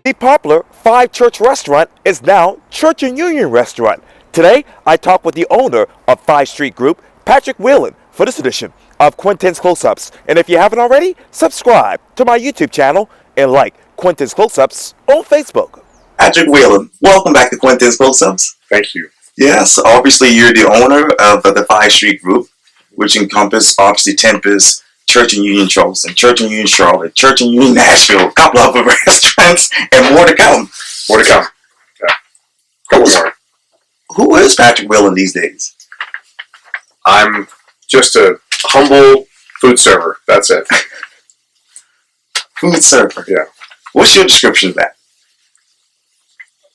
The popular Five Church restaurant is now Church and Union Restaurant. Today, I talk with the owner of 5StreetGroup, Patrick Whalen, for this edition of Quintin's Close-Ups. And if you haven't already, subscribe to my YouTube channel and like Quintin's Close-Ups on Facebook. Patrick Whalen, welcome back to Quintin's Close-Ups. Thank you. Yes, obviously you're the owner of the 5StreetGroup, which encompasses obviously Tempest, Church and Union Charleston, Church and Union Charlotte, Church and Union Nashville, a couple of other restaurants, and more to come. More to come. Yeah. Couple more. Who is Patrick Whalen these days? I'm just a humble food server. That's it. Food server. Yeah. What's your description of that?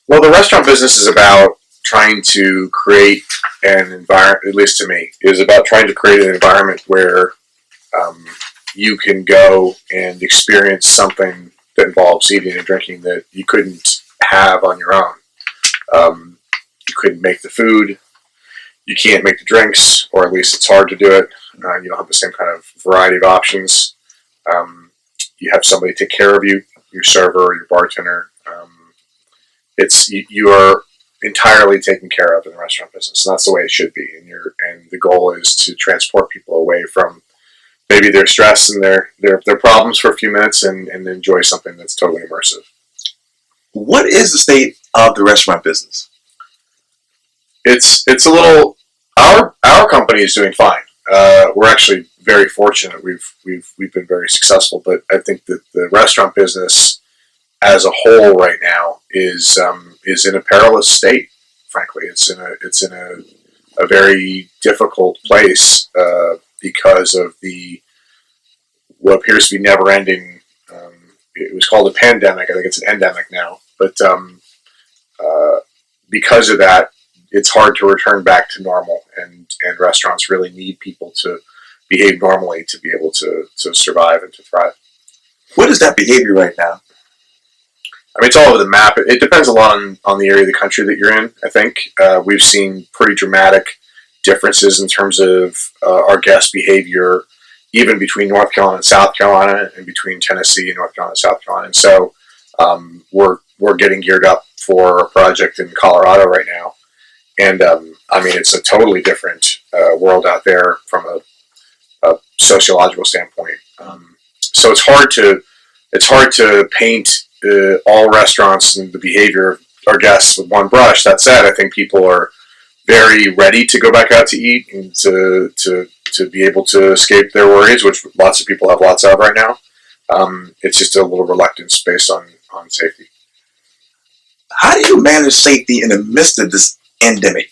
Well, the restaurant business is about trying to create an environment, at least to me, is about trying to create an environment where you can go and experience something that involves eating and drinking that you couldn't have on your own. You couldn't make the food, you can't make the drinks, or at least it's hard to do it. You don't have the same kind of variety of options. You have somebody take care of you, your server, your bartender. You are entirely taken care of in the restaurant business, and that's the way it should be. And the goal is to transport people away from maybe their stress and their problems for a few minutes and enjoy something that's totally immersive. What is the state of the restaurant business? It's a little. Our company is doing fine. We're actually very fortunate. We've been very successful, but I think that the restaurant business as a whole right now is in a perilous state. Frankly, it's in a very difficult place because of what appears to be never-ending. It was called a pandemic. I think it's an endemic now. But because of that, it's hard to return back to normal, and restaurants really need people to behave normally to be able to survive and to thrive. What is that behavior right now? I mean, it's all over the map. It depends a lot on the area of the country that you're in, I think. We've seen pretty dramatic differences in terms of our guest behavior, even between North Carolina and South Carolina, and between Tennessee and North Carolina and South Carolina. And so we're getting geared up for a project in Colorado right now. And I mean, it's a totally different world out there from a sociological standpoint. So it's hard to paint all restaurants and the behavior of our guests with one brush. That said, I think people are very ready to go back out to eat and to be able to escape their worries, which lots of people have lots of right now. It's just a little reluctance based on safety. How do you manage safety in the midst of this endemic?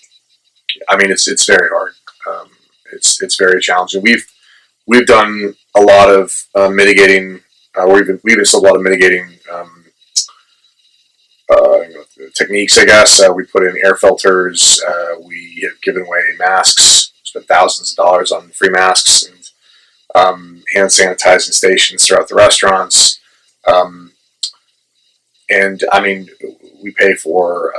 I mean, it's very hard. It's very challenging. We've done a lot of mitigating. We've installed a lot of mitigating techniques, I guess. We put in air filters. We have given away masks. Spent thousands of dollars on free masks and hand sanitizing stations throughout the restaurants. And I mean, we pay for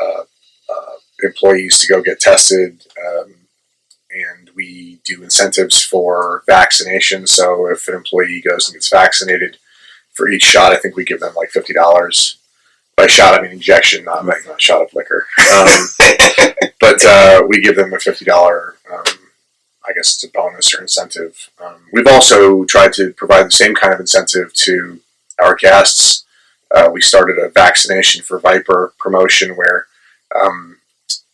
employees to go get tested, and we do incentives for vaccination. So if an employee goes and gets vaccinated, for each shot, I think we give them like $50. By shot, I mean injection, not a shot of liquor. But we give them a $50, I guess it's a bonus or incentive. We've also tried to provide the same kind of incentive to our guests. We started a vaccination for Viper promotion where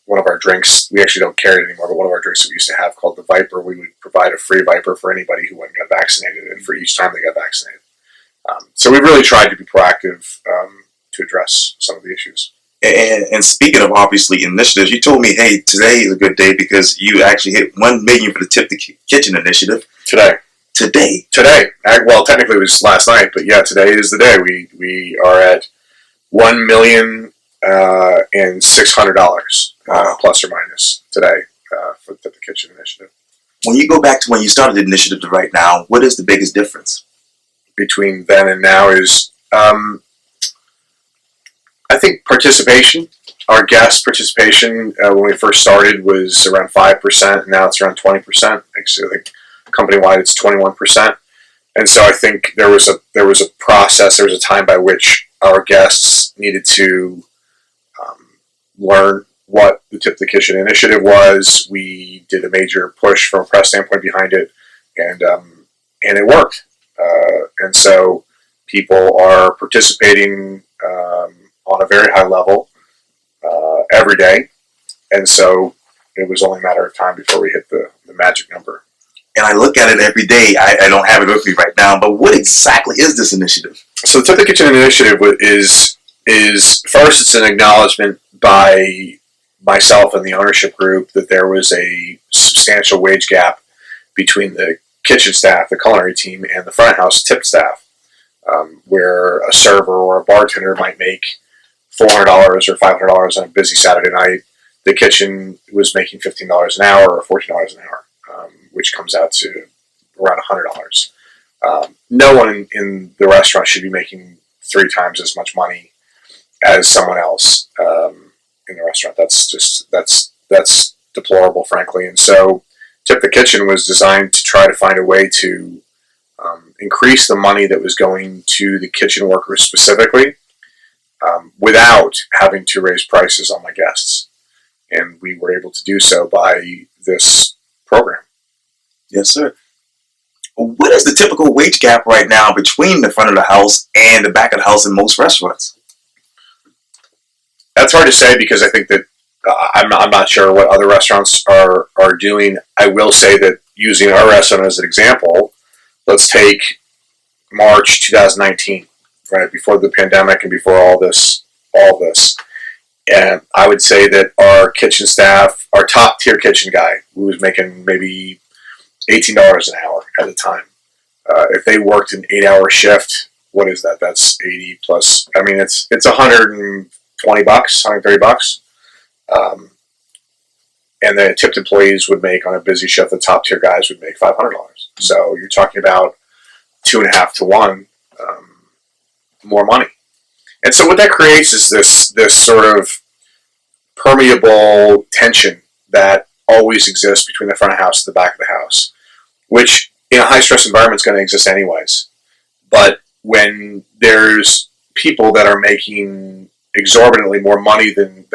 one of our drinks, we actually don't carry it anymore, but one of our drinks that we used to have called the Viper, we would provide a free Viper for anybody who went and got vaccinated, and for each time they got vaccinated. So we've really tried to be proactive to address some of the issues. And speaking of obviously initiatives, you told me, hey, today is a good day because you actually hit 1 million for the Tip the Kitchen initiative. Today. Well, technically it was last night, but yeah, today is the day. We are at $1,600,000 plus or minus today for the Tip the Kitchen initiative. When you go back to when you started the initiative to right now, what is the biggest difference between then and now? Is I think participation. Our guest participation when we first started was around 5%, and now it's around 20%. Actually, I think company-wide it's 21%. And so I think there was a process, there was a time by which our guests needed to learn what the Tip the Kitchen initiative was. We did a major push from a press standpoint behind it, and it worked. And so people are participating on a very high level every day. And so it was only a matter of time before we hit the magic number. And I look at it every day. I don't have it with me right now, but what exactly is this initiative? So the Tip the Kitchen initiative is first, it's an acknowledgement by myself and the ownership group that there was a substantial wage gap between the kitchen staff, the culinary team, and the front of house tip staff, where a server or a bartender might make $400 or $500 on a busy Saturday night. The kitchen was making $15 an hour or $14 an hour, which comes out to around $100. No one in the restaurant should be making 3 times as much money as someone else in the restaurant. That's deplorable, frankly. And so Tip the Kitchen was designed to try to find a way to increase the money that was going to the kitchen workers specifically, without having to raise prices on my guests. And we were able to do so by this program. Yes, sir. What is the typical wage gap right now between the front of the house and the back of the house in most restaurants? That's hard to say because I think that I'm not sure what other restaurants are doing. I will say that using our restaurant as an example, let's take March 2019, right before the pandemic and before all this. And I would say that our kitchen staff, our top tier kitchen guy, who was making maybe $18 an hour at the time, if they worked an 8-hour shift, what is that? That's 80 plus. I mean, it's $120, $130. And the tipped employees would make on a busy shift, the top tier guys would make $500. So you're talking about 2.5 to 1 more money. And so what that creates is this sort of permeable tension that always exists between the front of the house and the back of the house, which in a high stress environment is going to exist anyways. But when there's people that are making exorbitantly more money than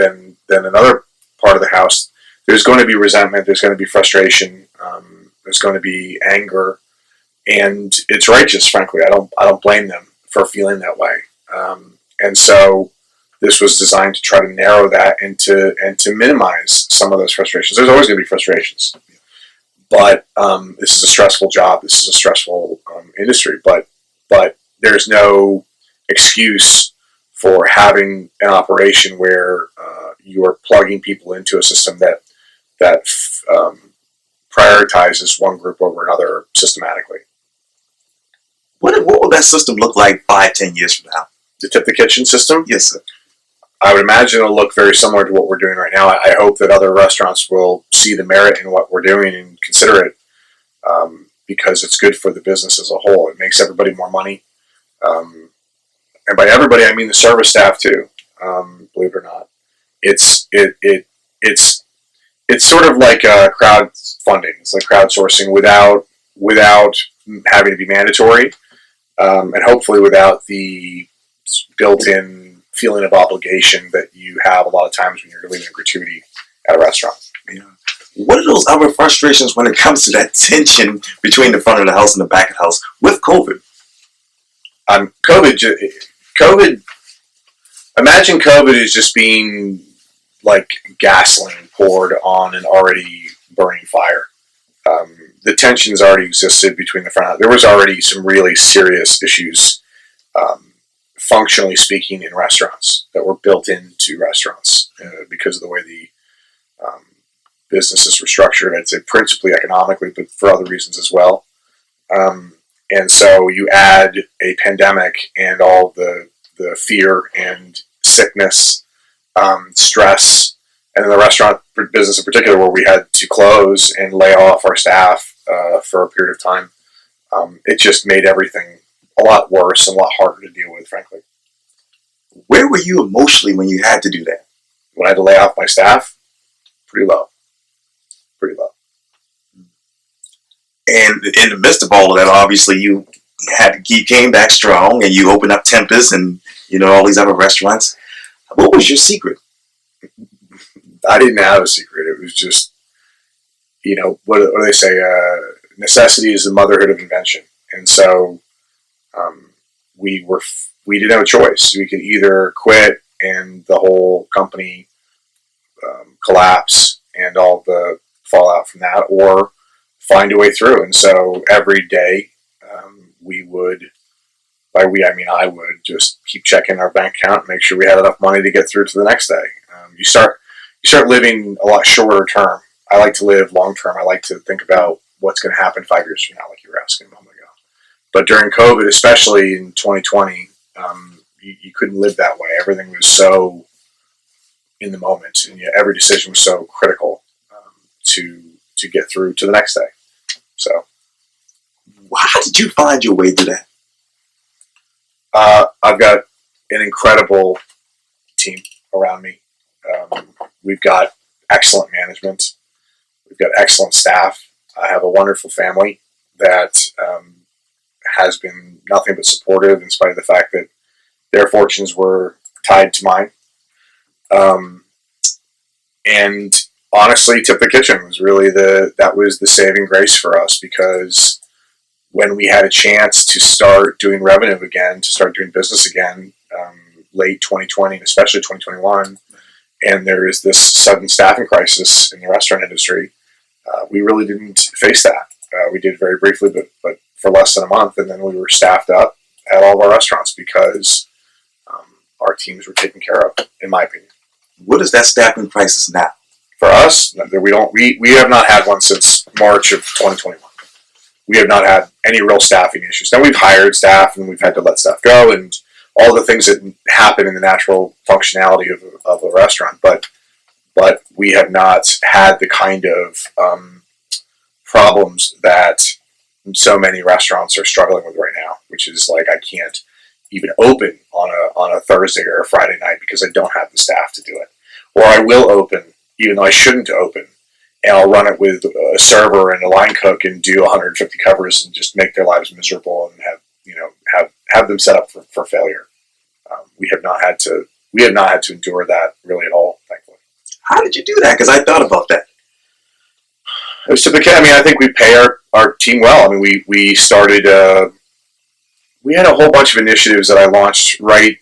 another part of the house, there's going to be resentment, there's going to be frustration, there's going to be anger, and it's righteous, frankly. I don't blame them for feeling that way. And so this was designed to try to narrow that and to minimize some of those frustrations. There's always going to be frustrations, but this is a stressful job. This is a stressful industry. But there's no excuse for having an operation where you are plugging people into a system that prioritizes one group over another systematically. What will that system look like 5-10 years from now? The Tip the Kitchen system? Yes, sir. I would imagine it'll look very similar to what we're doing right now. I hope that other restaurants will see the merit in what we're doing and consider it, because it's good for the business as a whole. It makes everybody more money. And by everybody, I mean the service staff too, believe it or not. It's sort of like crowdfunding. It's like crowdsourcing without having to be mandatory, and hopefully without the built-in feeling of obligation that you have a lot of times when you're leaving a gratuity at a restaurant. Yeah. What are those other frustrations when it comes to that tension between the front of the house and the back of the house with COVID? COVID. Imagine COVID is just being like gasoline poured on an already burning fire. The tensions already existed between the front. There was already some really serious issues, functionally speaking, in restaurants that were built into restaurants because of the way the businesses were structured. I'd say principally economically, but for other reasons as well. And so you add a pandemic and all the fear and sickness, stress, and in the restaurant business in particular, where we had to close and lay off our staff for a period of time, it just made everything a lot worse and a lot harder to deal with, frankly. Where were you emotionally when you had to do that? When I had to lay off my staff, pretty low. And in the midst of all of that, obviously you came back strong and you opened up Tempest and all these other restaurants. What was your secret? I didn't have a secret. It was just, what do they say? Necessity is the motherhood of invention. And so we didn't have a choice. We could either quit and the whole company collapse and all the fallout from that, or find a way through. And so every day we would, by we I mean I would, just keep checking our bank account and make sure we had enough money to get through to the next day. You start living a lot shorter term. I like to live long term. I like to think about what's going to happen 5 years from now, like you were asking a moment ago. But during COVID, especially in 2020, you couldn't live that way. Everything was so in the moment, and every decision was so critical to get through to the next day. So, how did you find your way to that? I've got an incredible team around me. We've got excellent management. We've got excellent staff. I have a wonderful family that has been nothing but supportive in spite of the fact that their fortunes were tied to mine. And honestly, Tip the Kitchen was really that was the saving grace for us, because when we had a chance to start doing revenue again, to start doing business again, late 2020 and especially 2021, and there is this sudden staffing crisis in the restaurant industry, we really didn't face that. We did very briefly, but for less than a month, and then we were staffed up at all of our restaurants because our teams were taken care of, in my opinion. What is that staffing crisis now? For us, we have not had one since March of 2021. We have not had any real staffing issues. Now, we've hired staff and we've had to let staff go and all the things that happen in the natural functionality of a restaurant, but we have not had the kind of problems that so many restaurants are struggling with right now, which is like, I can't even open on a Thursday or a Friday night because I don't have the staff to do it. Or I will open even though I shouldn't open, and I'll run it with a server and a line cook and do 150 covers and just make their lives miserable and have them set up for failure. We have not had to endure that really at all, thankfully. How did you do that? Because I thought about that. It was typically, I think we pay our team well. I mean, we started, we had a whole bunch of initiatives that I launched right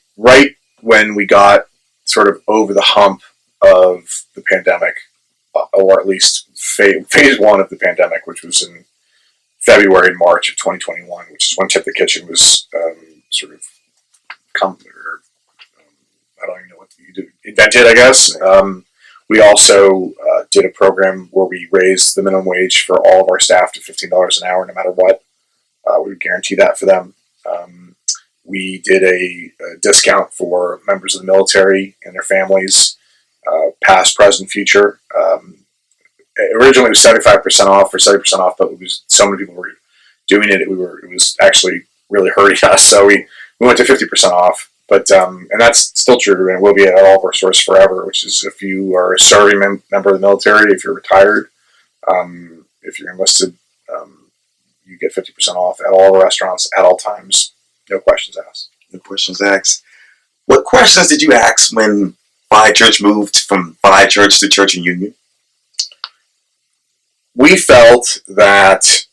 when we got sort of over the hump of the pandemic, or at least phase one of the pandemic, which was in February and March of 2021, which is when Tip the Kitchen was sort of I don't even know what you invented, I guess. We also did a program where we raised the minimum wage for all of our staff to $15 an hour, no matter what. We would guarantee that for them. We did a discount for members of the military and their families, past, present, future. Originally, it was 75% off or 70% off, but it was so many people were doing it. It was actually really hurting us. So we went to 50% off. But and that's still true, and will be at all of our stores forever. Which is if you are a serving member of the military, if you're retired, if you're enlisted, you get 50% off at all the restaurants at all times. No questions asked. No questions asked. What questions did you ask when Phi Church moved from Phi Church to Church and Union? We felt that,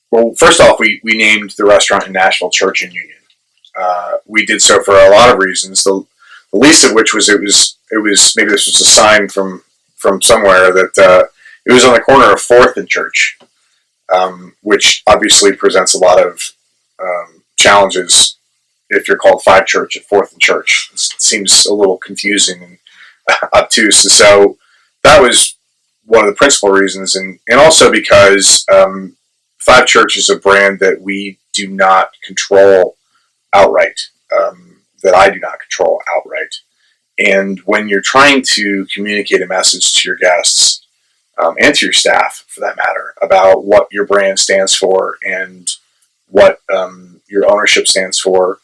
well, first off, we named the restaurant in Nashville Church and Union. We did so for a lot of reasons. The least of which was it was maybe this was a sign from somewhere that it was on the corner of 4th and Church, which obviously presents a lot of challenges if you're called 5 Church at 4th and Church. It seems a little confusing and obtuse, and so that was one of the principal reasons, and also because 5 Church is a brand that we do not control outright, that I do not control outright. And when you're trying to communicate a message to your guests and to your staff, for that matter, about what your brand stands for and what your ownership stands for,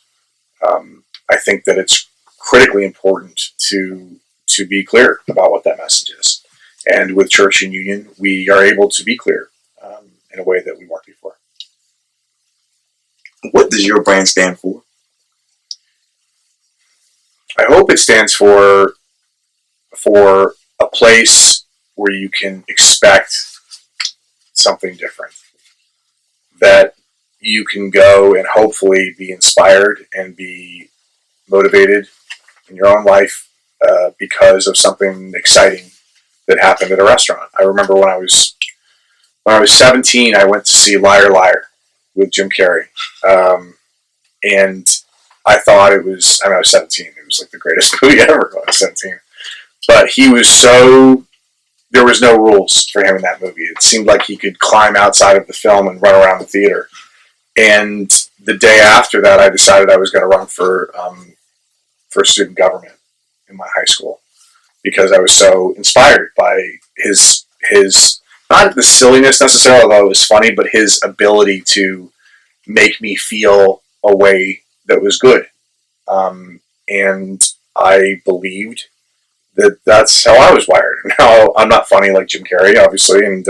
I think that it's critically important to be clear about what that message is. And with Church and Union, we are able to be clear in a way that we weren't before. What does your brand stand for? I hope it stands for a place where you can expect something different, that you can go and hopefully be inspired and be motivated in your own life because of something exciting that happened at a restaurant. I remember when I was 17, I went to see Liar Liar with Jim Carrey, and I thought it was. I was 17. It was like the greatest movie ever when I was 17. But he was so. There was no rules for him in that movie. It seemed like he could climb outside of the film and run around the theater. And the day after that, I decided I was going to run for student government in my high school because I was so inspired by his not the silliness necessarily, although it was funny, but his ability to make me feel a way that was good. And I believed that that's how I was wired. Now, I'm not funny like Jim Carrey, obviously, and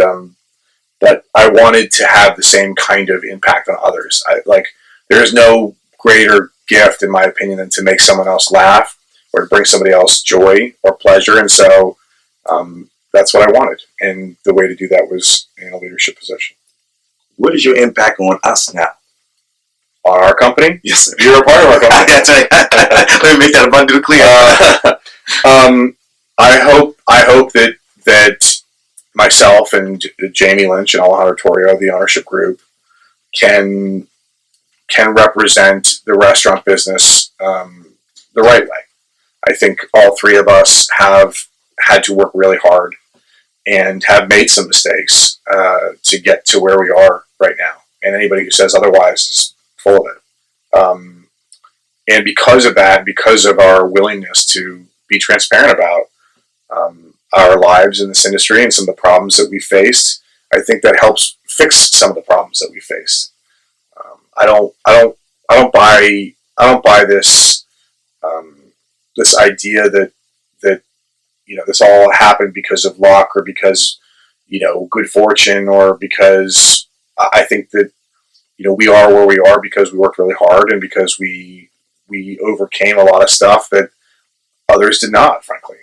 but I wanted to have the same kind of impact on others. There's no greater gift, in my opinion, than to make someone else laugh or to bring somebody else joy or pleasure. And so that's what I wanted. And the way to do that was in a leadership position. What is your impact on us now? On our company? Yes, sir. You're a part of our company. That's right. Let me make that abundantly clear. I hope that myself and Jamie Lynch and Alejandro Torrio, the ownership group, can represent the restaurant business the right way. I think all three of us have had to work really hard and have made some mistakes to get to where we are right now. And anybody who says otherwise is full of it. And because of that, because of our willingness to be transparent about our lives in this industry and some of the problems that we faced, I think that helps fix some of the problems that we faced. I don't buy this this idea that this all happened because of luck or because good fortune or because I think that we are where we are because we worked really hard and because we overcame a lot of stuff that others did not, frankly.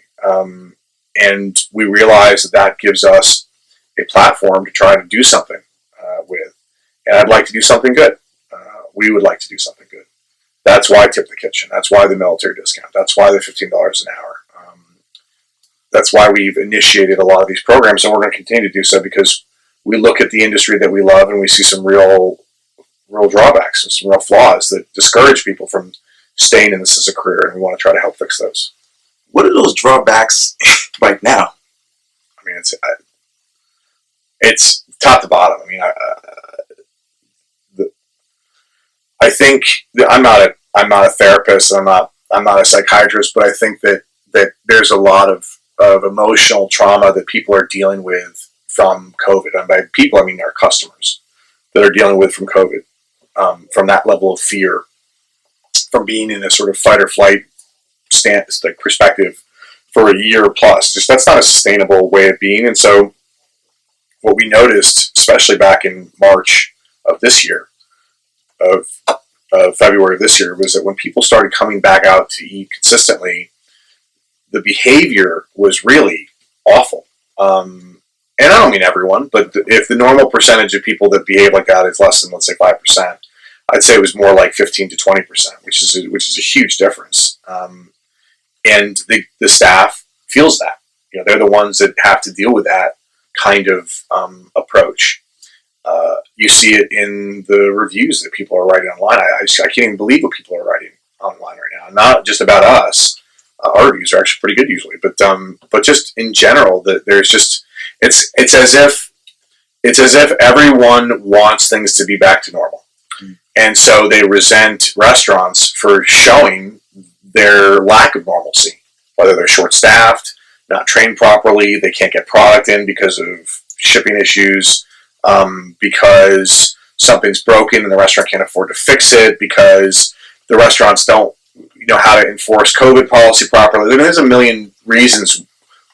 And we realize that gives us a platform to try to do something with. And I'd like to do something good. We would like to do something good. That's why Tip the Kitchen. That's why the military discount. That's why the $15 an hour. That's why we've initiated a lot of these programs, and we're going to continue to do so because we look at the industry that we love and we see some real drawbacks and some real flaws that discourage people from staying in this as a career, and we want to try to help fix those. What are those drawbacks right now? I mean, it's top to bottom. I mean, I think that I'm not a therapist. I'm not a psychiatrist, but I think that there's a lot of emotional trauma that people are dealing with from COVID. And by people, I mean our customers that are dealing with from COVID, from that level of fear, from being in a sort of fight or flight stance, like perspective for a year plus. Just that's not a sustainable way of being. And so what we noticed, especially back in March of this year, of February of this year, was that when people started coming back out to eat consistently, the behavior was really awful. And I don't mean everyone, but if the normal percentage of people that behave like that is less than, let's say, 5%, I'd say it was more like 15 to 20%, which is a huge difference. And the staff feels that. They're the ones that have to deal with that kind of approach. You see it in the reviews that people are writing online. I can't even believe what people are writing online right now. Not just about us. Our reviews are actually pretty good usually, but just in general, that there's just it's as if everyone wants things to be back to normal, and so they resent restaurants for showing their lack of normalcy. Whether they're short-staffed, not trained properly, they can't get product in because of shipping issues. Because something's broken and the restaurant can't afford to fix it, because the restaurants don't know how to enforce COVID policy properly. I mean, there's a million reasons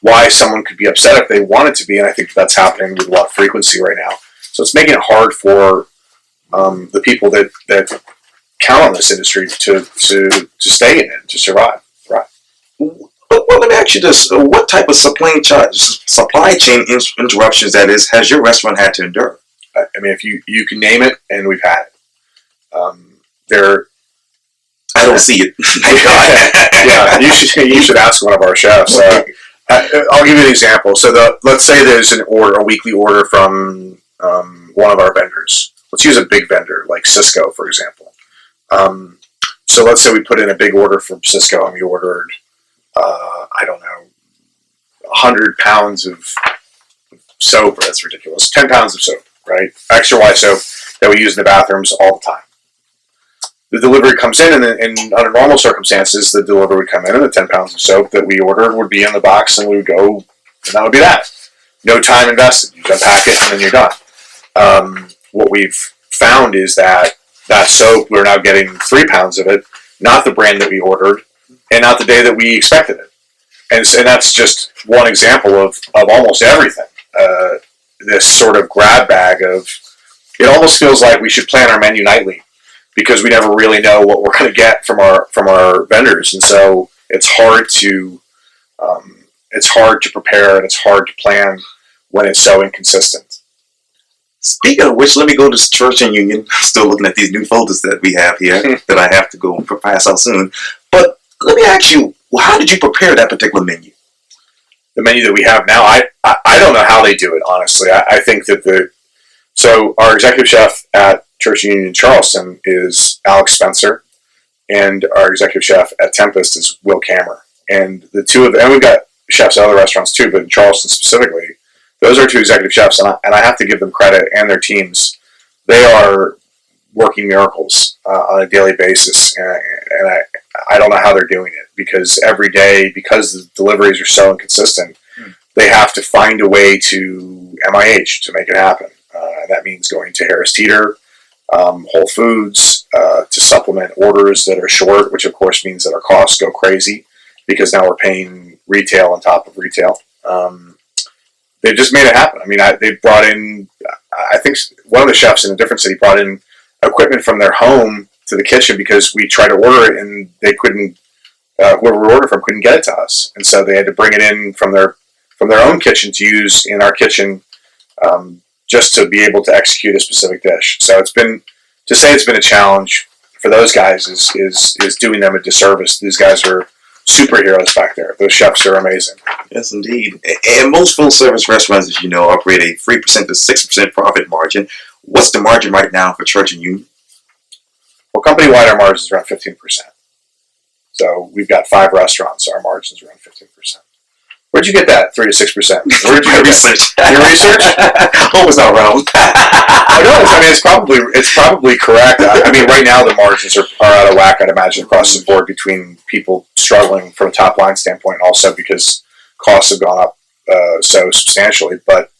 why someone could be upset if they wanted to be, and I think that's happening with a lot of frequency right now. So it's making it hard for the people that count on this industry to stay in it, to survive. Right. Well, let me ask you this: what type of supply chain interruptions that is has your restaurant had to endure? I mean, if you can name it, and we've had it. There. I don't see it. Yeah, you should ask one of our chefs. I'll give you an example. So let's say there's a weekly order from one of our vendors. Let's use a big vendor like Cisco, for example. So let's say we put in a big order from Cisco, and we ordered, I don't know, 100 pounds of soap. That's ridiculous. 10 pounds of soap, right? Extra white soap that we use in the bathrooms all the time. The delivery comes in, and under normal circumstances, the delivery would come in, and the 10 pounds of soap that we ordered would be in the box, and we would go, and that would be that. No time invested. You unpack it, and then you're done. What we've found is that soap, we're now getting 3 pounds of it, not the brand that we ordered, and not the day that we expected it. And that's just one example of almost everything. This sort of grab bag of, it almost feels like we should plan our menu nightly, because we never really know what we're going to get from our vendors, and so it's hard to prepare, and it's hard to plan when it's so inconsistent. Speaking of which, let me go to Church and Union. I'm still looking at these new folders that we have here that I have to go pass out soon. But let me ask you, how did you prepare that particular menu? The menu that we have now, I don't know how they do it, honestly. I think that so our executive chef at Church and Union in Charleston is Alex Spencer, and our executive chef at Tempest is Will Kammer. And the two of them, and we've got chefs at other restaurants too, but in Charleston specifically, those are two executive chefs, and I have to give them credit, and their teams. They are working miracles on a daily basis, and I don't know how they're doing it, because every day, because the deliveries are so inconsistent, they have to find a way to MIH to make it happen. That means going to Harris Teeter, Whole Foods, to supplement orders that are short, which of course means that our costs go crazy, because now we're paying retail on top of retail. They've just made it happen. I mean, they brought in, I think one of the chefs in a different city brought in equipment from their home to the kitchen, because we tried to order it and they couldn't, whoever we ordered from couldn't get it to us. And so they had to bring it in from their own kitchen to use in our kitchen, just to be able to execute a specific dish. So it's been a challenge for those guys is doing them a disservice. These guys are superheroes back there. Those chefs are amazing. Yes, indeed. And most full-service restaurants, as you know, operate a 3% to 6% profit margin. What's the margin right now for Church and Union? Well, company-wide, our margin is around 15%. So we've got 5 restaurants. Our margin's around 15%. Where'd you get that 3 to 6%? Where'd you get research? Your research? Hope it's not wrong. Oh no, I mean it's probably correct. I mean, right now the margins are out of whack, I'd imagine, across the board, between people struggling from a top line standpoint, and also because costs have gone up so substantially. But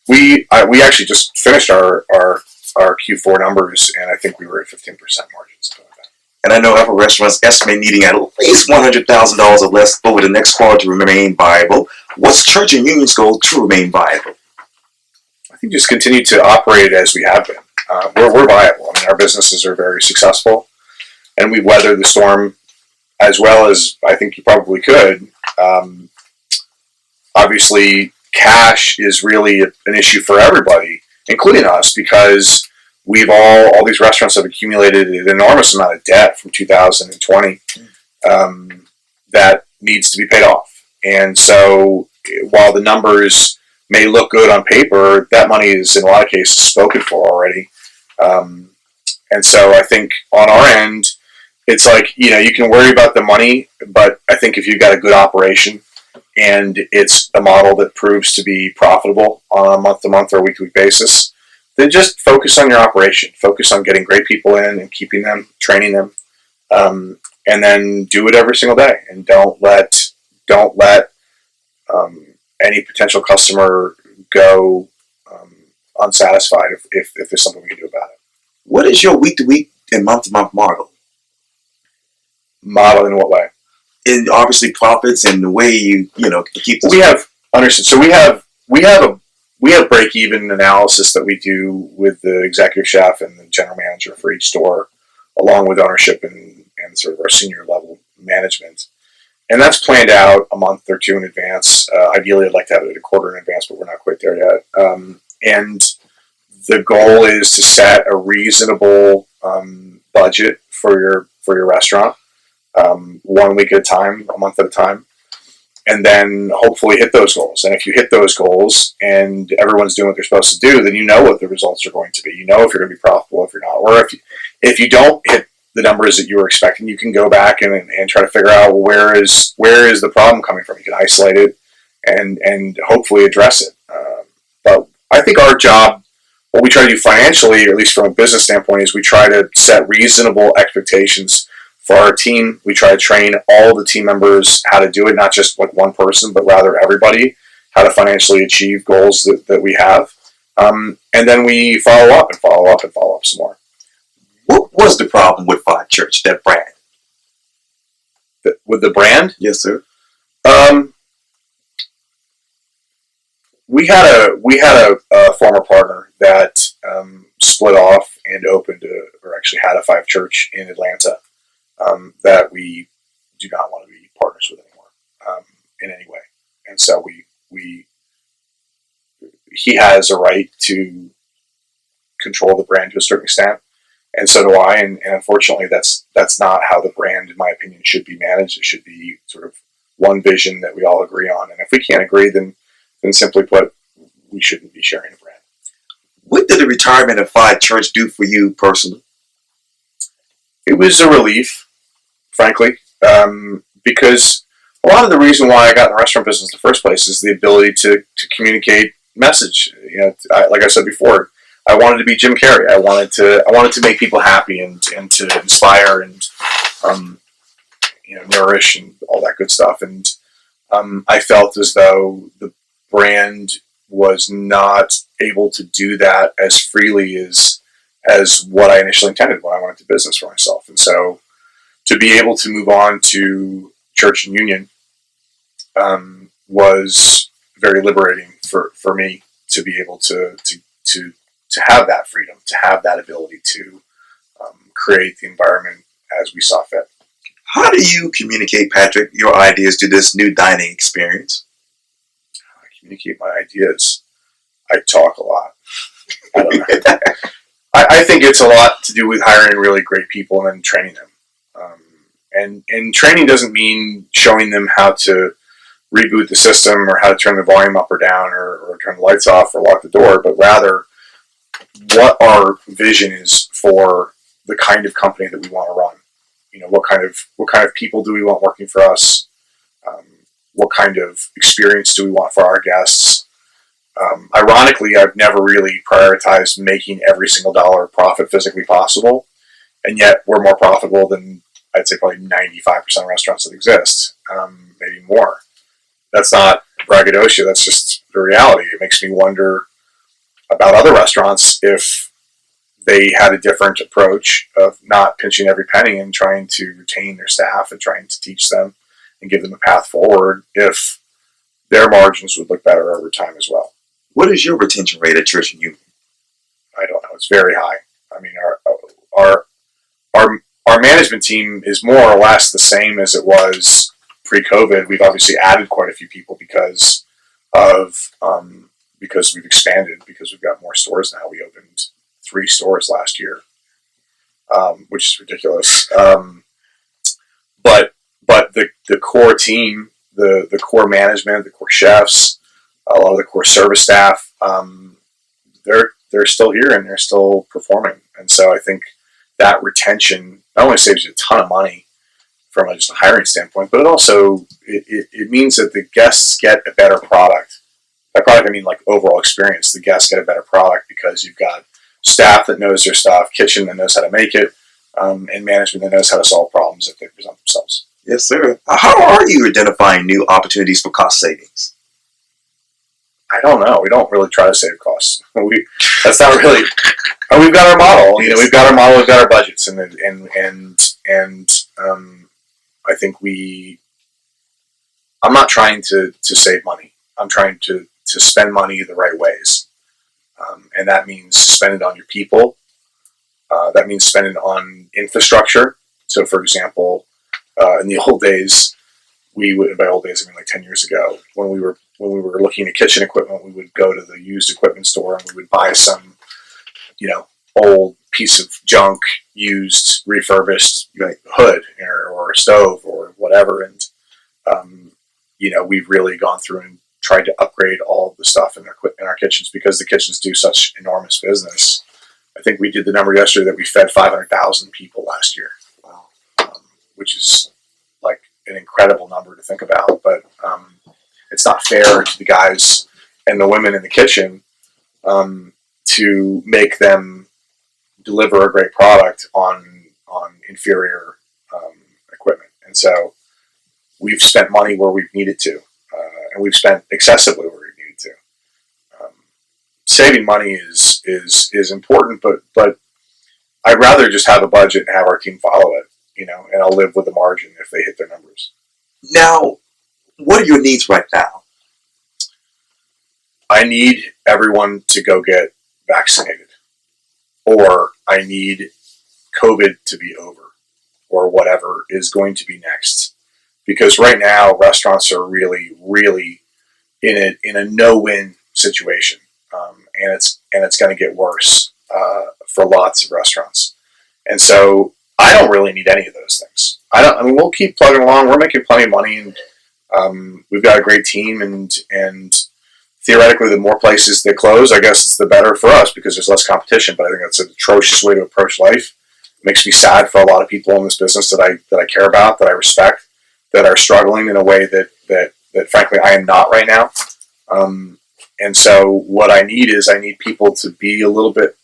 we actually just finished our Q4 numbers, and I think we were at 15% margins. And I know other restaurants estimate needing at least $100,000 or less over the next quarter to remain viable. What's Church and Union's goal to remain viable? I think just continue to operate as we have been. We're viable. I mean, our businesses are very successful, and we weathered the storm as well as I think you probably could. Obviously, cash is really an issue for everybody, including us, because all these restaurants have accumulated an enormous amount of debt from 2020 that needs to be paid off. And so while the numbers may look good on paper, that money is in a lot of cases spoken for already. And so I think on our end, it's like, you can worry about the money, but I think if you've got a good operation and it's a model that proves to be profitable on a month-to-month or week-to-week basis, then just focus on your operation. Focus on getting great people in and keeping them, training them, and then do it every single day. And don't let any potential customer go unsatisfied if there's something we can do about it. What is your week-to-week and month-to-month model? Model in what way? In obviously profits and the way you keep. We have understood. So we have break-even analysis that we do with the executive chef and the general manager for each store, along with ownership and sort of our senior level management. and that's planned out a month or two in advance. Ideally, I'd like to have it a quarter in advance, but we're not quite there yet. And the goal is to set a reasonable budget for your restaurant, 1 week at a time, a month at a time, and then hopefully hit those goals. And if you hit those goals and everyone's doing what they're supposed to do, then you know what the results are going to be. You know if you're going to be profitable, if you're not, or if you don't hit the numbers that you were expecting, you can go back and try to figure out where is the problem coming from. You can isolate it and hopefully address it. But I think our job, what we try to do financially, or at least from a business standpoint, is we try to set reasonable expectations for our team. We try to train all the team members how to do it, not just like one person, but rather everybody, how to financially achieve goals that we have. And then we follow up and follow up and follow up some more. What was the problem with Five Church, that brand? With the brand? Yes, sir. We had a former partner that split off and opened or actually had a Five Church in Atlanta that we do not want to be partners with anymore in any way. And so he has a right to control the brand to a certain extent, and so do I. And unfortunately, that's not how the brand, in my opinion, should be managed. It should be sort of one vision that we all agree on. And if we can't agree, then simply put, we shouldn't be sharing a brand. What did the retirement of Five Church do for you personally? It was a relief, frankly, because a lot of the reason why I got in the restaurant business in the first place is the ability to communicate message. Like I said before, I wanted to be Jim Carrey. I wanted to make people happy and to inspire and nourish and all that good stuff. And I felt as though the brand was not able to do that as freely as what I initially intended when I went into business for myself. And so to be able to move on to Church and Union was very liberating for me to be able to have that freedom, to have that ability to create the environment as we saw fit. How do you communicate, Patrick, your ideas to this new dining experience? I communicate my ideas. I talk a lot. I don't know. I think it's a lot to do with hiring really great people and then training them. And training doesn't mean showing them how to reboot the system or how to turn the volume up or down or turn the lights off or lock the door, but rather what our vision is for the kind of company that we want to run. What kind of people do we want working for us? What kind of experience do we want for our guests? Ironically, I've never really prioritized making every single dollar of profit physically possible, and yet we're more profitable than I'd say probably 95% of restaurants that exist, maybe more. That's not braggadocio, that's just the reality. It makes me wonder about other restaurants if they had a different approach of not pinching every penny and trying to retain their staff and trying to teach them and give them a path forward, if their margins would look better over time as well. What is your retention rate at Church and Union? I don't know. It's very high. I mean, our management team is more or less the same as it was pre-COVID. We've obviously added quite a few people because we've expanded, because we've got more stores now. We opened 3 stores last year, which is ridiculous. But the core team, the core management, the core chefs, a lot of the core service staff, they're still here and they're still performing. And so I think that retention not only saves you a ton of money from just a hiring standpoint, but it also it means that the guests get a better product. By product, I mean like overall experience. The guests get a better product because you've got staff that knows their stuff, kitchen that knows how to make it, and management that knows how to solve problems if they present themselves. Yes, sir. How are you identifying new opportunities for cost savings? I don't know. We don't really try to save costs. That's not really. We've got our model. We've got our model. We've got our budgets, and I think I'm not trying to save money. I'm trying to spend money the right ways, and that means spend it on your people. That means spend it on infrastructure. So, for example, in the old days, we would, by old days, I mean like 10 years ago, when we were looking at kitchen equipment, we would go to the used equipment store and we would buy some, old piece of junk, used, refurbished hood or stove or whatever. And, we've really gone through and tried to upgrade all of the stuff in our kitchens because the kitchens do such enormous business. I think we did the number yesterday that we fed 500,000 people last year, which is like an incredible number to think about. But it's not fair to the guys and the women in the kitchen to make them deliver a great product on inferior equipment. And so we've spent money where we've needed to, and we've spent excessively where we've needed to. Saving money is important, but I'd rather just have a budget and have our team follow it, and I'll live with the margin if they hit their numbers. Now, what are your needs right now? I need everyone to go get vaccinated, or I need COVID to be over, or whatever is going to be next. Because right now, restaurants are really, really in a no-win situation, and it's going to get worse for lots of restaurants. And so I don't really need any of those things. We'll keep plugging along. We're making plenty of money, and we've got a great team. And theoretically, the more places they close, I guess it's the better for us because there's less competition. But I think that's an atrocious way to approach life. It makes me sad for a lot of people in this business that I care about, that I respect, that are struggling in a way that frankly I am not right now. And so what I need people to be a little bit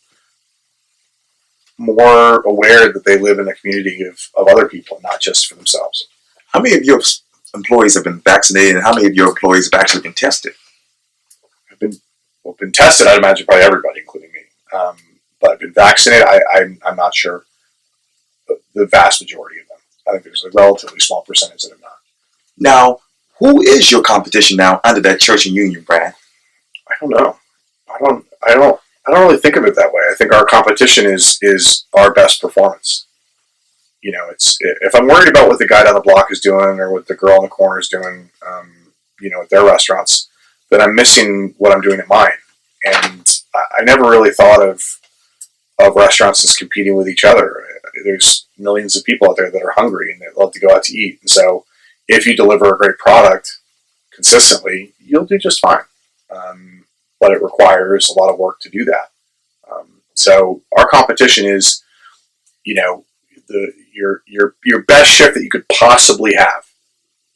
more aware that they live in a community of other people, not just for themselves. How many of your employees have been vaccinated, and how many of your employees have actually been tested? Have been tested, I'd imagine probably everybody, including me. But I've been vaccinated, I'm not sure. The vast majority of them. I think there's a relatively small percentage that have not. Now, who is your competition now under that Church and Union brand? I don't know. I don't really think of it that way. I think our competition is our best performance. It's if I'm worried about what the guy down the block is doing or what the girl in the corner is doing, at their restaurants, then I'm missing what I'm doing at mine. And I never really thought of restaurants as competing with each other. There's millions of people out there that are hungry and they love to go out to eat. And so if you deliver a great product consistently, you'll do just fine. But it requires a lot of work to do that. So our competition is, your best shift that you could possibly have,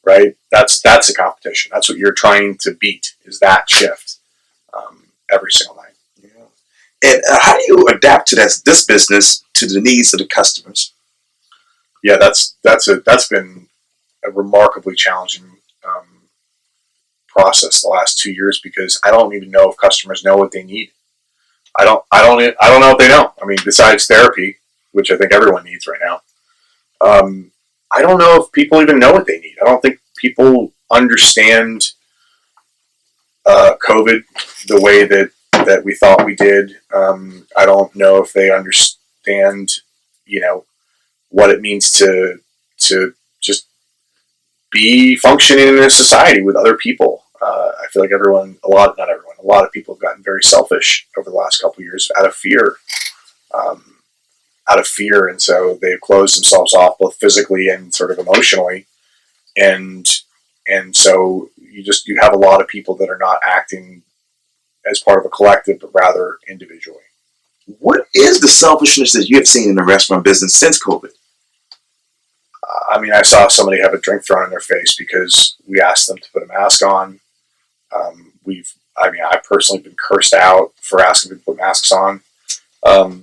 right? That's a competition. That's what you're trying to beat, is that shift every single night. Yeah. And how do you adapt to this business to the needs of the customers? Yeah, that's been a remarkably challenging process the last 2 years because I don't even know if customers know what they need. I don't know if they know. I mean, besides therapy, which I think everyone needs right now, I don't know if people even know what they need. I don't think people understand COVID the way that we thought we did. I don't know if they understand, what it means to just be functioning in a society with other people. I feel like a lot of people have gotten very selfish over the last couple of years out of fear. And so they've closed themselves off both physically and sort of emotionally. And so you have a lot of people that are not acting as part of a collective, but rather individually. What is the selfishness that you have seen in the restaurant business since COVID? I saw somebody have a drink thrown in their face because we asked them to put a mask on. I've personally been cursed out for asking them to put masks on. Name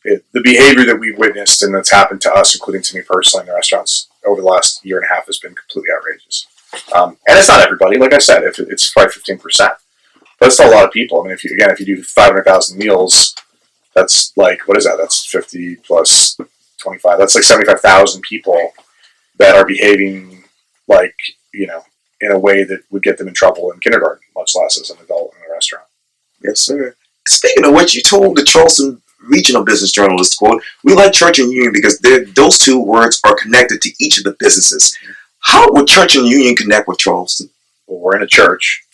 it. The behavior that we've witnessed and that's happened to us, including to me personally in the restaurants over the last year and a half, has been completely outrageous. And it's not everybody, like I said, it's probably 15%. But it's still a lot of people. If you do 500,000 meals, that's like, what is that? That's 50 plus 25. That's like 75,000 people that are behaving like, in a way that would get them in trouble in kindergarten, much less as an adult in a restaurant. Yes, sir. Speaking of which, you told the Charleston regional business journalists, quote, we like church and union because those two words are connected to each of the businesses. How would church and union connect with Charleston? Well, we're in a church.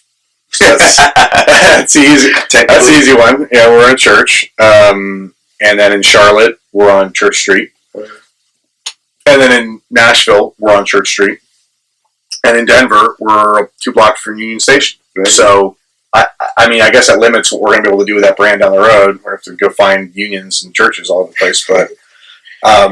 That's easy. That's an easy one. Yeah, we're in a church. And then in Charlotte, we're on Church Street. And then in Nashville, we're on Church Street. And in Denver, we're 2 blocks from Union Station. Right. So, I mean, I guess that limits what we're going to be able to do with that brand down the road. We're going to have to go find unions and churches all over the place. But I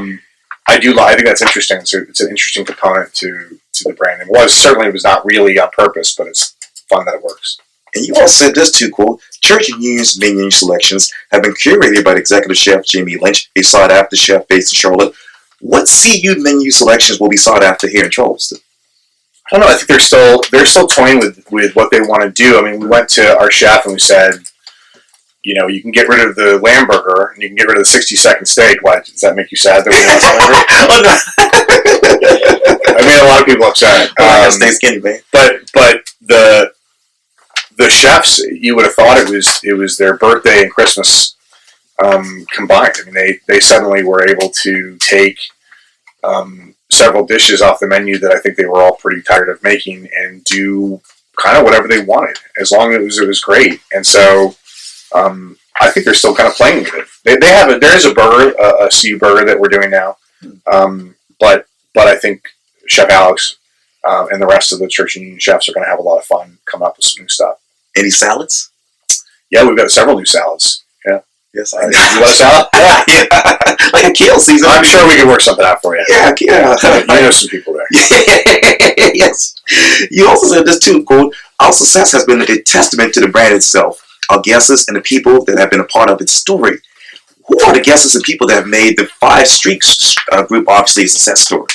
think that's interesting. It's an interesting component to the brand. It was not really on purpose, but it's fun that it works. And you all said this too, quote, church and union's menu selections have been curated by the executive chef Jamie Lynch, a sought-after chef based in Charlotte. What CU menu selections will be sought after here in Charleston? I don't know. I think they're still toying with what they want to do. I mean, we went to our chef and we said, you know, you can get rid of the lamb burger and you can get rid of the 60-second steak. Why does that make you sad that we I made a lot of people upset. Stay skinny, man. But the chefs, you would have thought it was their birthday and Christmas combined. I mean, they suddenly were able to take several dishes off the menu that I think they were all pretty tired of making and do kind of whatever they wanted, as long as it was great. And so I think they're still kind of playing with it. There is a burger, a CU burger that we're doing now, but I think Chef Alex and the rest of the Church and Union chefs are going to have a lot of fun coming up with some new stuff. Any salads? Yeah, we've got several new salads. Yeah. Yes, you want a salad? Yeah. Like a kale season. I'm sure we can work something out for you. Yeah. You know some people there. Yes. You also said this too, quote, our success has been a testament to the brand itself, our guests and the people that have been a part of its story. Who are the guests and people that have made the 5 Street Group obviously a success story?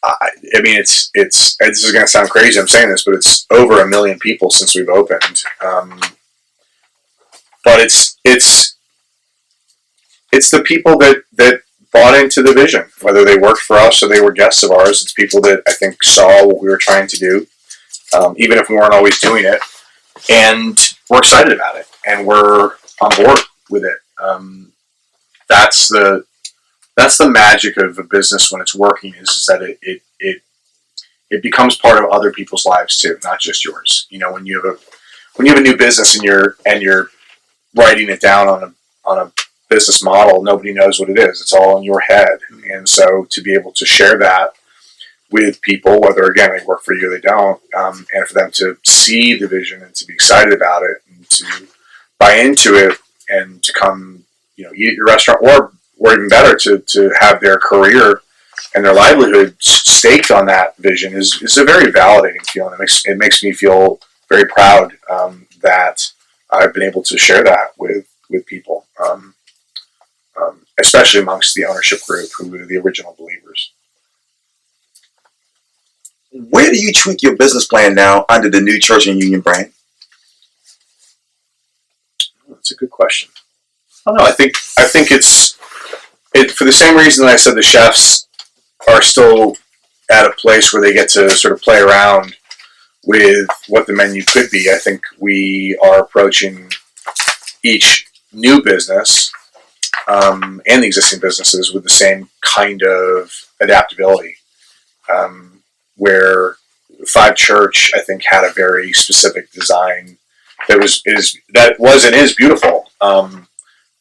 I mean, this is going to sound crazy. I'm saying this, but it's over 1 million people since we've opened. But it's the people that bought into the vision, whether they worked for us or they were guests of ours. It's people that I think saw what we were trying to do, even if we weren't always doing it, and we're excited about it, and we're on board with it. That's the magic of a business when it's working is that it becomes part of other people's lives too, not just yours. You know, when you have a new business and you're writing it down on a business model, nobody knows what it is. It's all in your head. And so to be able to share that with people, whether again they work for you or they don't, and for them to see the vision and to be excited about it and to buy into it and to come, you know, eat at your restaurant or even better to have their career and their livelihood staked on that vision is a very validating feeling. It makes me feel very proud that I've been able to share that with people, especially amongst the ownership group who were the original believers. Where do you tweak your business plan now under the new Church and Union brand? That's a good question. I don't know. I think it's for the same reason that I said the chefs are still at a place where they get to sort of play around with what the menu could be. I think we are approaching each new business and the existing businesses with the same kind of adaptability. Where 5 Church, I think, had a very specific design that was and is beautiful.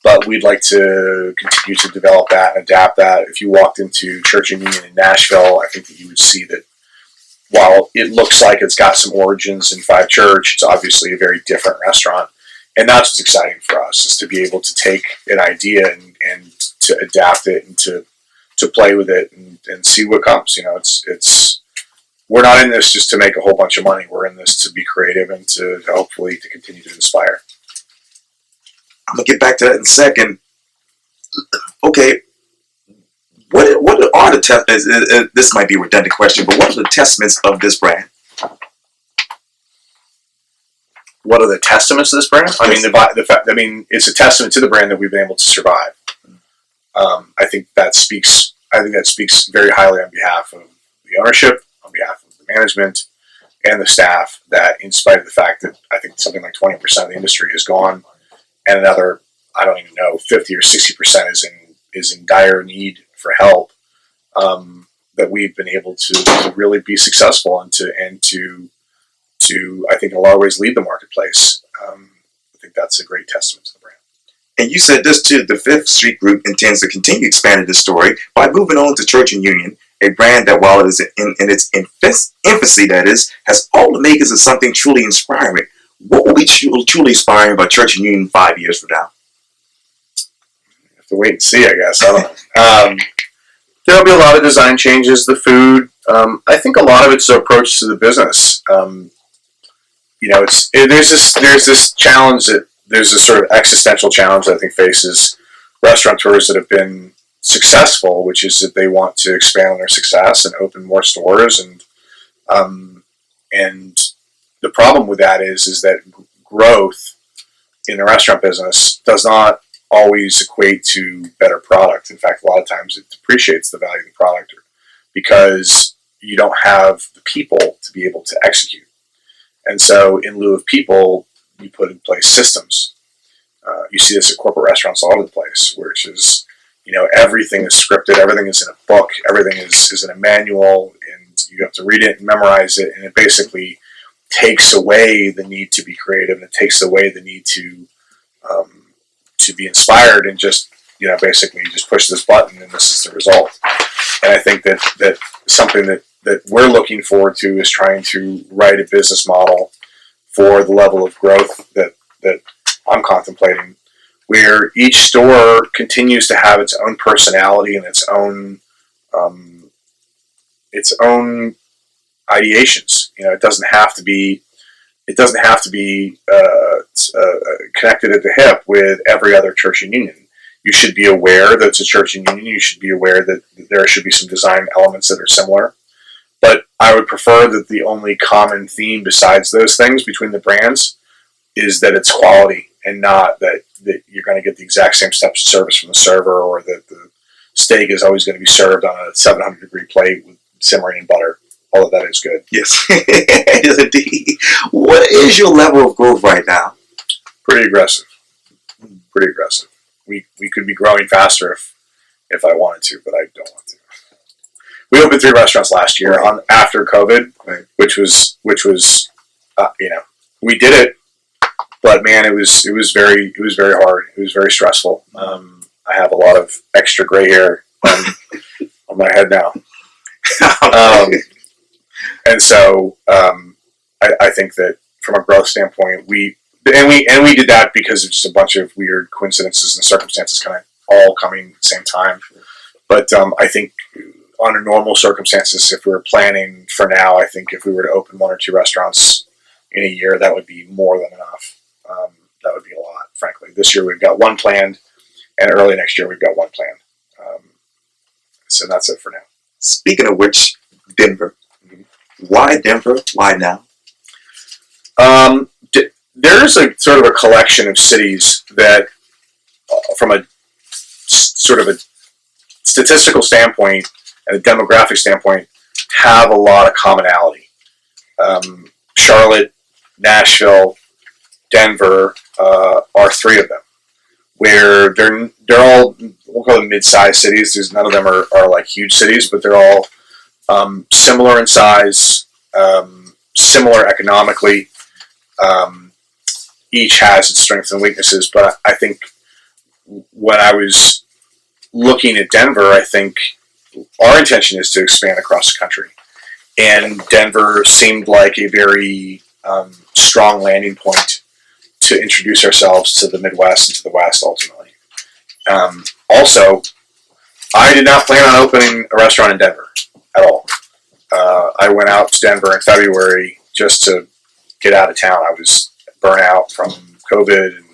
But we'd like to continue to develop that and adapt that. If you walked into Church and Union in Nashville, I think that you would see that while it looks like it's got some origins in 5 Church, it's obviously a very different restaurant. And that's what's exciting for us, is to be able to take an idea and to adapt it and to play with it and see what comes. You know, it's we're not in this just to make a whole bunch of money. We're in this to be creative and to hopefully to continue to inspire. I'm gonna get back to that in a second. Okay, what are the this might be a redundant question, but what are the testaments of this brand? What are the testaments of this brand? I mean, the fact. I mean, it's a testament to the brand that we've been able to survive. I think that speaks very highly on behalf of the ownership, on behalf of the management, and the staff. That, in spite of the fact that I think something like 20% of the industry is gone, and another I don't even know, 50 or 60% is in dire need for help. That we've been able to really be successful and to I think in a lot of ways lead the marketplace. I think that's a great testament to the brand. And you said this too, the 5th Street Group intends to continue expanding the story by moving on to Church and Union, a brand that, while it is in its infancy, that is, has all the makings of something truly inspiring. What will be truly inspiring about Church and Union 5 years from now? You have to wait and see, I guess. I don't know. There'll be a lot of design changes. The food, I think a lot of it's the approach to the business. There's this challenge that there's this sort of existential challenge that I think faces restaurateurs that have been successful, which is that they want to expand on their success and open more stores, and the problem with that is that growth in the restaurant business does not always equate to better product. In fact, a lot of times it depreciates the value of the product because you don't have the people to be able to execute. And so in lieu of people, you put in place systems. You see this at corporate restaurants all over the place, which is, everything is scripted, everything is in a book, everything is in a manual, and you have to read it and memorize it, and it basically takes away the need to be creative, and it takes away the need to be inspired, and just basically just push this button and this is the result. And I think that something that we're looking forward to is trying to write a business model for the level of growth that I'm contemplating, where each store continues to have its own personality and its own ideations. It doesn't have to be connected at the hip with every other church and union. You should be aware that it's a church and union. You should be aware that there should be some design elements that are similar. But I would prefer that the only common theme besides those things between the brands is that it's quality, and not that you're going to get the exact same steps of service from the server, or that the steak is always going to be served on a 700-degree plate with simmering in butter. All of that is good. Yes, yes indeed. What is your level of growth right now? Pretty aggressive. We could be growing faster if I wanted to, but I don't want to. We opened 3 restaurants last year after COVID, right, which was we did it, but man, it was very hard. It was very stressful. I have a lot of extra gray hair on my head now. And so I think that from a growth standpoint, we did that because of just a bunch of weird coincidences and circumstances kind of all coming at the same time. But I think under normal circumstances, if we were planning for now, I think if we were to open 1 or 2 restaurants in a year, that would be more than enough. That would be a lot, frankly. This year we've got 1 planned, and early next year we've got 1 planned. So that's it for now. Speaking of which, Denver. Why Denver? Why now? There's a sort of a collection of cities that, from a sort of a statistical standpoint and a demographic standpoint, have a lot of commonality. Charlotte, Nashville, Denver are 3 of them, where they're all, we'll call them mid-sized cities. None of them are like huge cities, but they're all similar in size, similar economically. Each has its strengths and weaknesses, but I think when I was looking at Denver, I think our intention is to expand across the country. And Denver seemed like a very strong landing point to introduce ourselves to the Midwest and to the West ultimately. Also, I did not plan on opening a restaurant in Denver at all. I went out to Denver in February just to get out of town. I was burnt out from COVID and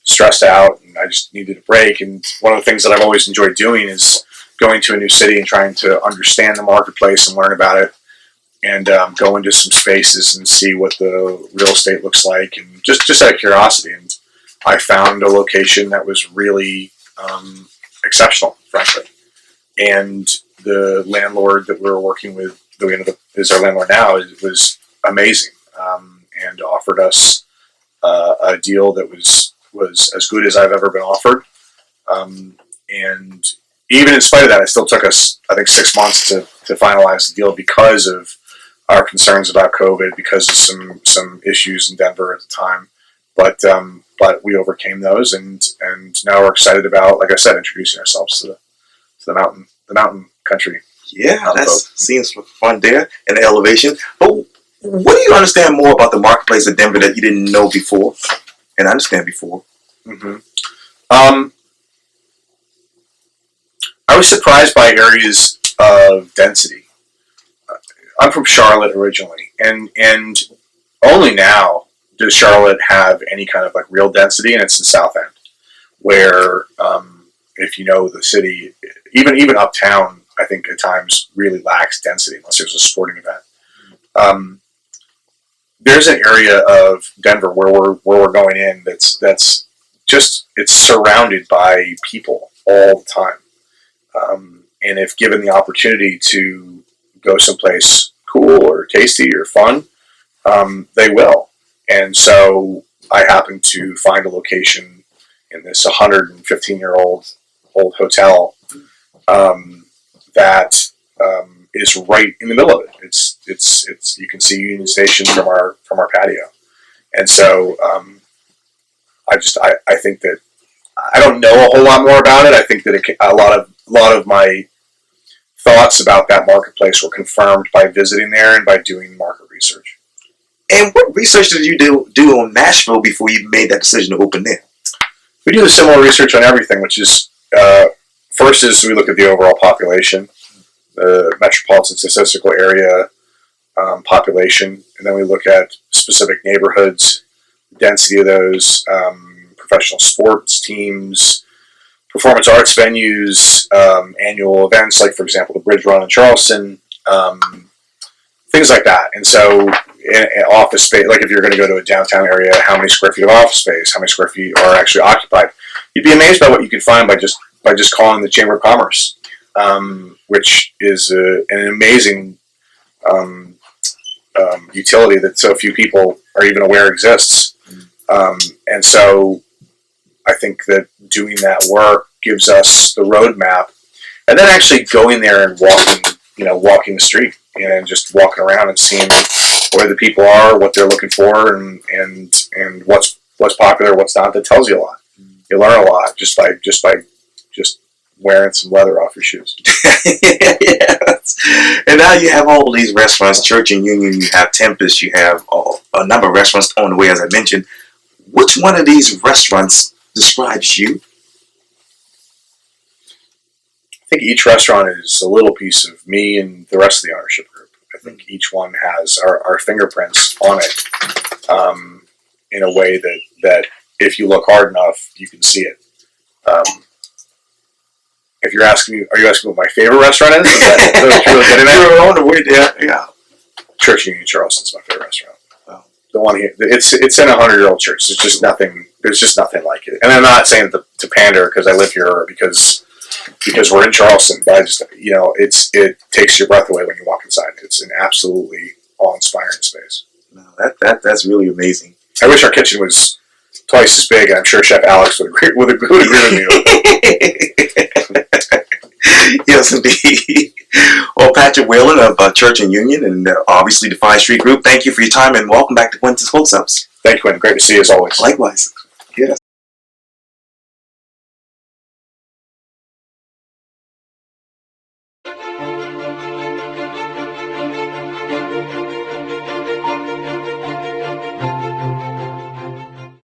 stressed out, and I just needed a break. And one of the things that I've always enjoyed doing is going to a new city and trying to understand the marketplace and learn about it, and go into some spaces and see what the real estate looks like, and just out of curiosity. And I found a location that was really exceptional, frankly. And the landlord that we were working with, is our landlord now, was amazing, and offered us a deal that was was as good as I've ever been offered. And even in spite of that, it still took us, I think, 6 months to finalize the deal because of our concerns about COVID, because of some issues in Denver at the time. But we overcame those, and now we're excited about, like I said, introducing ourselves to the mountain country. Yeah, that seems fun there in the elevation. But what do you understand more about the marketplace of Denver that you didn't know before and understand before? Mm-hmm. I was surprised by areas of density. I'm from Charlotte originally, and only now does Charlotte have any kind of like real density, and it's the South End, where if you know the city, even uptown, I think at times really lacks density unless there's a sporting event. There's an area of Denver where we're going in that's just, it's surrounded by people all the time, and if given the opportunity to go someplace cool or tasty or fun, they will. And so I happened to find a location in this 115-year-old hotel that is right in the middle of it. It's you can see Union Station from our patio, and so I think that I don't know a whole lot more about it. I think that a lot of my thoughts about that marketplace were confirmed by visiting there and by doing market research. And what research did you do on Nashville before you made that decision to open there? We do similar research on everything, which is first is we look at the overall population, the metropolitan statistical area population, and then we look at specific neighborhoods, density of those, professional sports teams, performance arts venues, annual events like, for example, the Bridge Run in Charleston, things like that. And so in office space, like if you're going to go to a downtown area, how many square feet of office space, how many square feet are actually occupied? You'd be amazed by what you can find by just calling the Chamber of Commerce, which is an amazing utility that so few people are even aware exists. And so I think that doing that work gives us the roadmap, and then actually going there and walking the street and just walking around and seeing where the people are, what they're looking for, and what's popular, what's not. That tells you a lot. You learn a lot just by wearing some leather off your shoes. Yes. And now you have all of these restaurants, Church and Union, you have Tempest, you have a number of restaurants on the way, as I mentioned. Which one of these restaurants describes you? I think each restaurant is a little piece of me and the rest of the ownership group. I think each one has our fingerprints on it in a way that if you look hard enough, you can see it. If you're asking me, are you asking what my favorite restaurant is? Is that what you're really getting at? You're on the way there, yeah. Church Union Charleston's my favorite restaurant. The one here, it's in a 100-year-old church. There's just nothing like it. And I'm not saying to pander because I live here or because we're in Charleston, but I just, it takes your breath away when you walk inside. It's an absolutely awe-inspiring space. No, that's really amazing. I wish our kitchen was twice as big, and I'm sure Chef Alex would agree with me. Yes, indeed. Well, Patrick Whalen of Church and Union, and obviously the 5 Street Group, thank you for your time, and welcome back to Quintin's Close-Ups. Thank you, Quintin. Great to see you as always. Likewise. Yes.